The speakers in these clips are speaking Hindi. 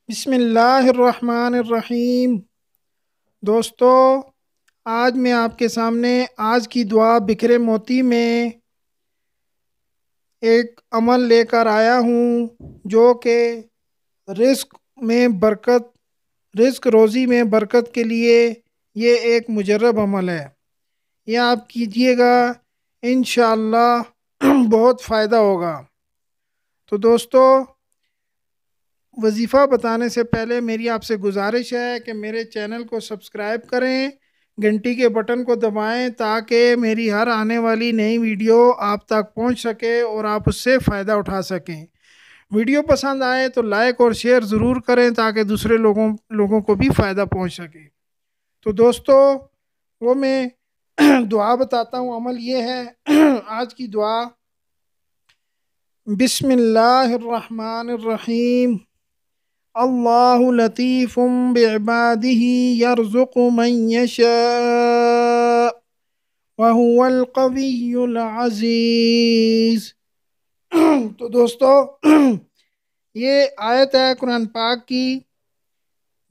बिस्मिल्लाहिर्रहमानिर्रहीम। दोस्तों, आज मैं आपके सामने आज की दुआ बिखरे मोती में एक अमल लेकर आया हूँ जो कि रिस्क में बरकत, रिस्क रोज़ी में बरकत के लिए ये एक मुजर्रब अमल है। यह आप कीजिएगा, इंशाअल्लाह बहुत फ़ायदा होगा। तो दोस्तों, वजीफ़ा बताने से पहले मेरी आपसे गुजारिश है कि मेरे चैनल को सब्सक्राइब करें, घंटी के बटन को दबाएं ताकि मेरी हर आने वाली नई वीडियो आप तक पहुंच सके और आप उससे फ़ायदा उठा सकें। वीडियो पसंद आए तो लाइक और शेयर ज़रूर करें ताकि दूसरे लोगों को भी फ़ायदा पहुंच सके। तो दोस्तों, वो मैं दुआ बताता हूँ। अमल ये है आज की दुआ। बिस्मिल्लाहिर्रहमानिर्रहीम। अल्लाहु लतीफ़ुम बिइबादिही यर्ज़ुक़ु मन यशा व हुवल क़वियुल अज़ीज़। तो दोस्तों, ये आयत है कुरान पाक की।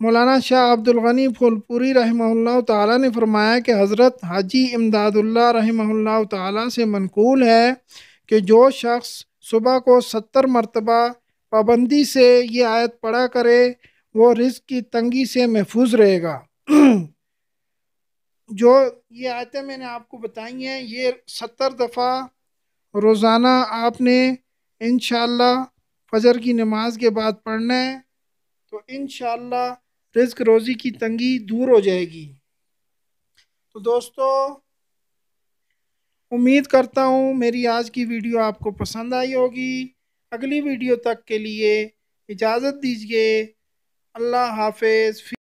मौलाना शाह अब्दुल गनी फुलपुरी रहमहुल्लाह ताला ने फरमाया कि हज़रत हाजी इमदादुल्लाह रहमहुल्लाह ताला से मनकूल है कि जो शख्स सुबह को 70 मरतबा पाबंदी से ये आयत पढ़ा करे वो रिस्क की तंगी से महफूज रहेगा। जो ये आयतें मैंने आपको बताई हैं, ये 70 दफ़ा रोज़ाना आपने इंशाअल्लाह फजर की नमाज के बाद पढ़ना है। तो इंशाअल्लाह रिस्क रोज़ी की तंगी दूर हो जाएगी। तो दोस्तों, उम्मीद करता हूँ मेरी आज की वीडियो आपको पसंद आई होगी। अगली वीडियो तक के लिए इजाज़त दीजिए। अल्लाह हाफिज़।